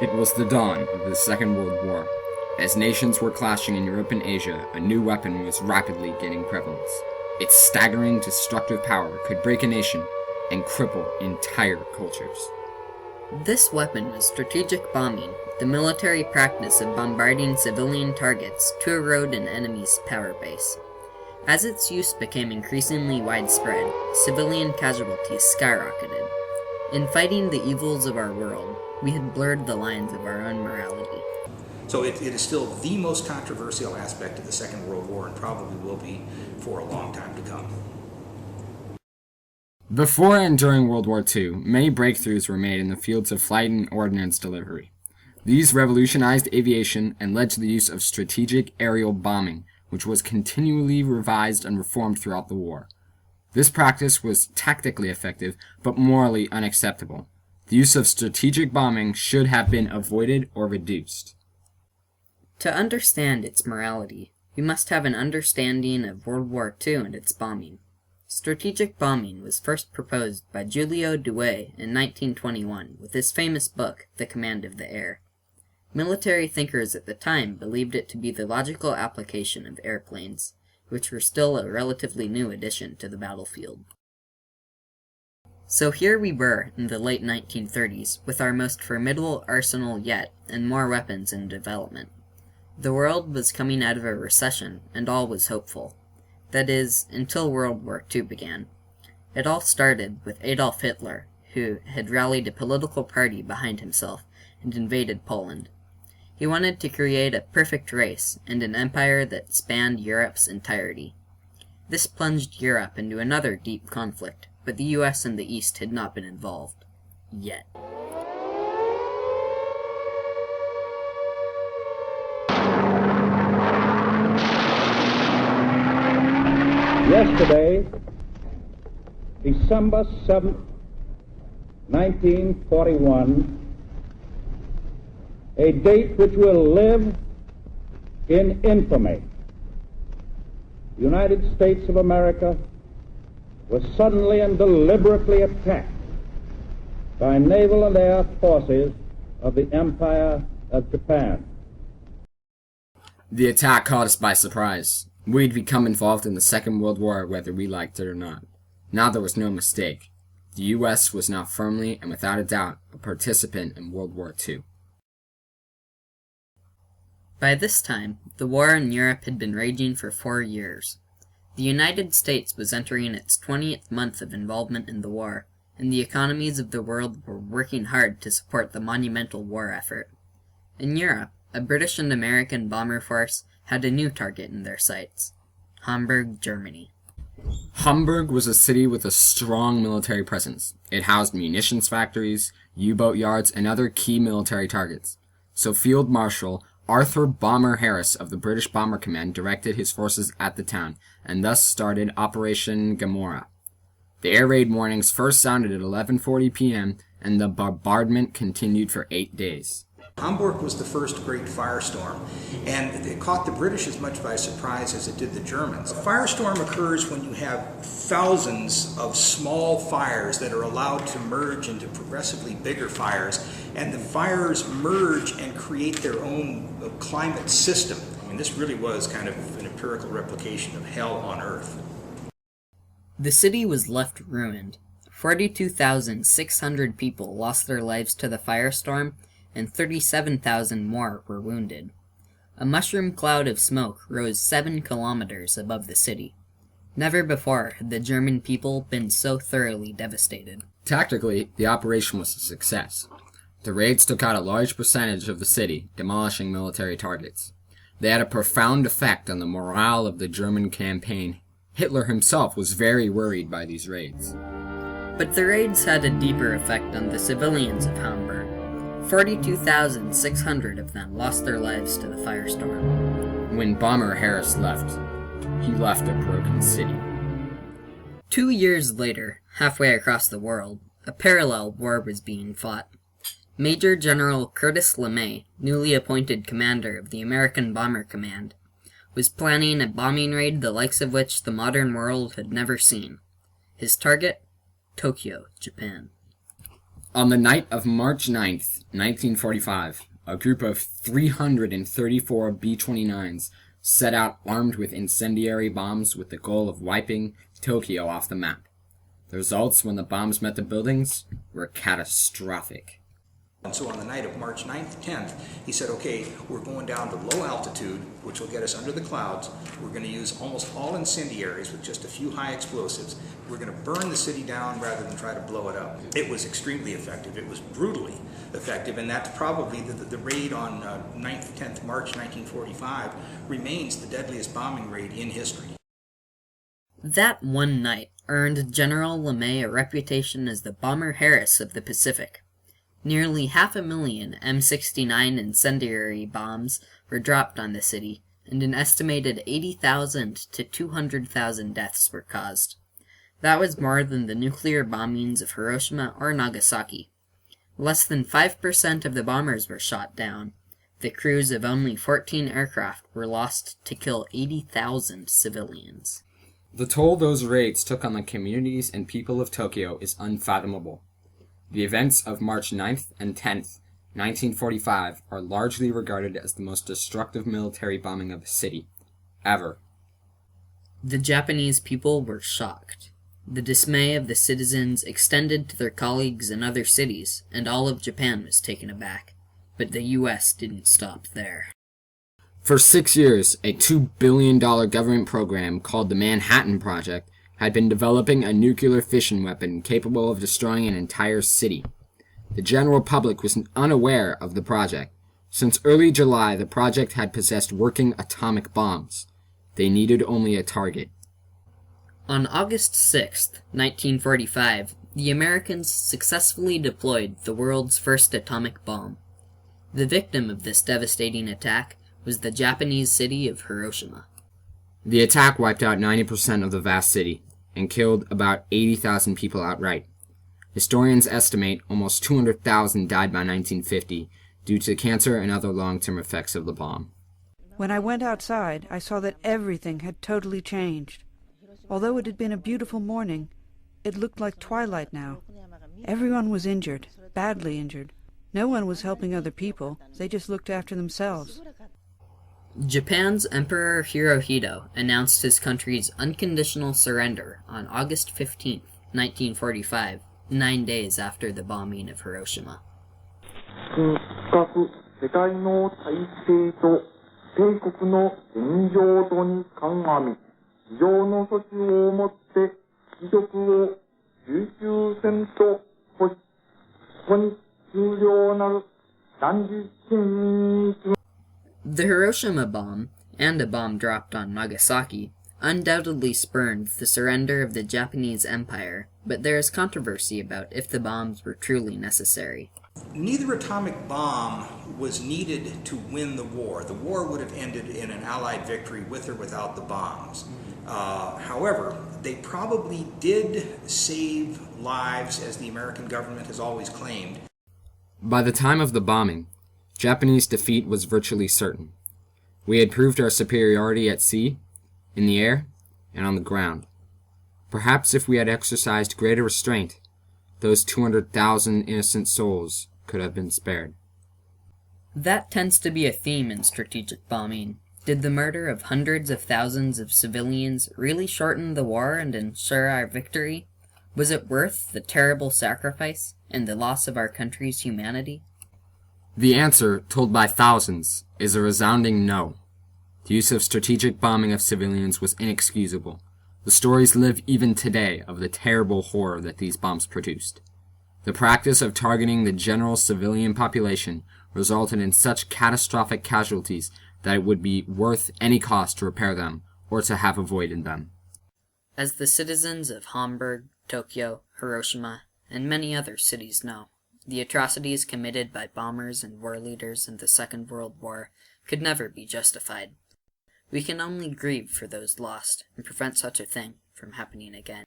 It was the dawn of the Second World War. As nations were clashing in Europe and Asia, a new weapon was rapidly gaining prevalence. Its staggering destructive power could break a nation and cripple entire cultures. This weapon was strategic bombing, the military practice of bombarding civilian targets to erode an enemy's power base. As its use became increasingly widespread, civilian casualties skyrocketed. In fighting the evils of our world, we had blurred the lines of our own morality. So it is still the most controversial aspect of the Second World War and probably will be for a long time to come. Before and during World War II, many breakthroughs were made in the fields of flight and ordnance delivery. These revolutionized aviation and led to the use of strategic aerial bombing, which was continually revised and reformed throughout the war. This practice was tactically effective, but morally unacceptable. The use of strategic bombing should have been avoided or reduced. To understand its morality, we must have an understanding of World War II and its bombing. Strategic bombing was first proposed by WWII in 1921 with his famous book, The Command of the Air. Military thinkers at the time believed it to be the logical application of airplanes, which were still a relatively new addition to the battlefield. So here we were in the late 1930s with our most formidable arsenal yet and more weapons in development. The world was coming out of a recession and all was hopeful. That is, until World War II began. It all started with Adolf Hitler, who had rallied a political party behind himself and invaded Poland. He wanted to create a perfect race and an empire that spanned Europe's entirety. This plunged Europe into another deep conflict, but the US and the East had not been involved. Yet. Yesterday, December 7th, 1941, a date which will live in infamy. The United States of America was suddenly and deliberately attacked by naval and air forces of the Empire of Japan. The attack caught us by surprise. We'd become involved in the Second World War whether we liked it or not. Now there was no mistake. The U.S. was now firmly and without a doubt a participant in World War II. By this time, the war in Europe had been raging for 4 years. The United States was entering its 20th month of involvement in the war, and the economies of the world were working hard to support the monumental war effort. In Europe, a British and American bomber force had a new target in their sights: Hamburg, Germany. Hamburg was a city with a strong military presence. It housed munitions factories, U-boat yards, and other key military targets. So Field Marshal Arthur Bomber Harris of the British Bomber Command directed his forces at the town, and thus started Operation Gomorrah. The air raid warnings first sounded at 11:40 p.m., and the bombardment continued for 8 days. Hamburg was the first great firestorm, and it caught the British as much by surprise as it did the Germans. A firestorm occurs when you have thousands of small fires that are allowed to merge into progressively bigger fires, and the fires merge and create their own climate system. I mean, this really was kind of an empirical replication of hell on earth. The city was left ruined. 42,600 people lost their lives to the firestorm, and 37,000 more were wounded. A mushroom cloud of smoke rose 7 kilometers above the city. Never before had the German people been so thoroughly devastated. Tactically, the operation was a success. The raids took out a large percentage of the city, demolishing military targets. They had a profound effect on the morale of the German campaign. Hitler himself was very worried by these raids. But the raids had a deeper effect on the civilians of Hamburg. 42,600 of them lost their lives to the firestorm. When Bomber Harris left, he left a broken city. 2 years later, halfway across the world, a parallel war was being fought. Major General Curtis LeMay, newly appointed commander of the American Bomber Command, was planning a bombing raid the likes of which the modern world had never seen. His target? Tokyo, Japan. On the night of March 9th, 1945, a group of 334 B-29s set out armed with incendiary bombs with the goal of wiping Tokyo off the map. The results when the bombs met the buildings were catastrophic. And so on the night of March 9th, 10th, he said, okay, we're going down to low altitude, which will get us under the clouds. We're going to use almost all incendiaries with just a few high explosives. We're going to burn the city down rather than try to blow it up. It was extremely effective. It was brutally effective, and that's probably the raid on 9th, 10th March 1945 remains the deadliest bombing raid in history. That one night earned General LeMay a reputation as the Bomber Harris of the Pacific. Nearly 500,000 M69 incendiary bombs were dropped on the city, and an estimated 80,000 to 200,000 deaths were caused. That was more than the nuclear bombings of Hiroshima or Nagasaki. Less than 5% of the bombers were shot down. The crews of only 14 aircraft were lost to kill 80,000 civilians. The toll those raids took on the communities and people of Tokyo is unfathomable. The events of March 9th and 10th, 1945 are largely regarded as the most destructive military bombing of a city, ever. The Japanese people were shocked. The dismay of the citizens extended to their colleagues in other cities, and all of Japan was taken aback. But the U.S. didn't stop there. For 6 years, a $2 billion government program called the Manhattan Project had been developing a nuclear fission weapon capable of destroying an entire city. The general public was unaware of the project. Since early July, the project had possessed working atomic bombs. They needed only a target. On August 6, 1945, the Americans successfully deployed the world's first atomic bomb. The victim of this devastating attack was the Japanese city of Hiroshima. The attack wiped out 90% of the vast city and killed about 80,000 people outright. Historians estimate almost 200,000 died by 1950 due to cancer and other long-term effects of the bomb. When I went outside, I saw that everything had totally changed. Although it had been a beautiful morning, it looked like twilight now. Everyone was injured, badly injured. No one was helping other people. They just looked after themselves. Japan's Emperor Hirohito announced his country's unconditional surrender on August 15, 1945, 9 days after the bombing of Hiroshima. The Hiroshima bomb, and a bomb dropped on Nagasaki, undoubtedly spurned the surrender of the Japanese Empire, but there is controversy about if the bombs were truly necessary. Neither atomic bomb was needed to win the war. The war would have ended in an Allied victory with or without the bombs. However, they probably did save lives, as the American government has always claimed. By the time of the bombing, Japanese defeat was virtually certain. We had proved our superiority at sea, in the air, and on the ground. Perhaps if we had exercised greater restraint, those 200,000 innocent souls could have been spared. That tends to be a theme in strategic bombing. Did the murder of hundreds of thousands of civilians really shorten the war and ensure our victory? Was it worth the terrible sacrifice and the loss of our country's humanity? The answer, told by thousands, is a resounding no. The use of strategic bombing of civilians was inexcusable. The stories live even today of the terrible horror that these bombs produced. The practice of targeting the general civilian population resulted in such catastrophic casualties that it would be worth any cost to repair them or to have avoided them. As the citizens of Hamburg, Tokyo, Hiroshima, and many other cities know, the atrocities committed by bombers and war leaders in the Second World War could never be justified. We can only grieve for those lost and prevent such a thing from happening again.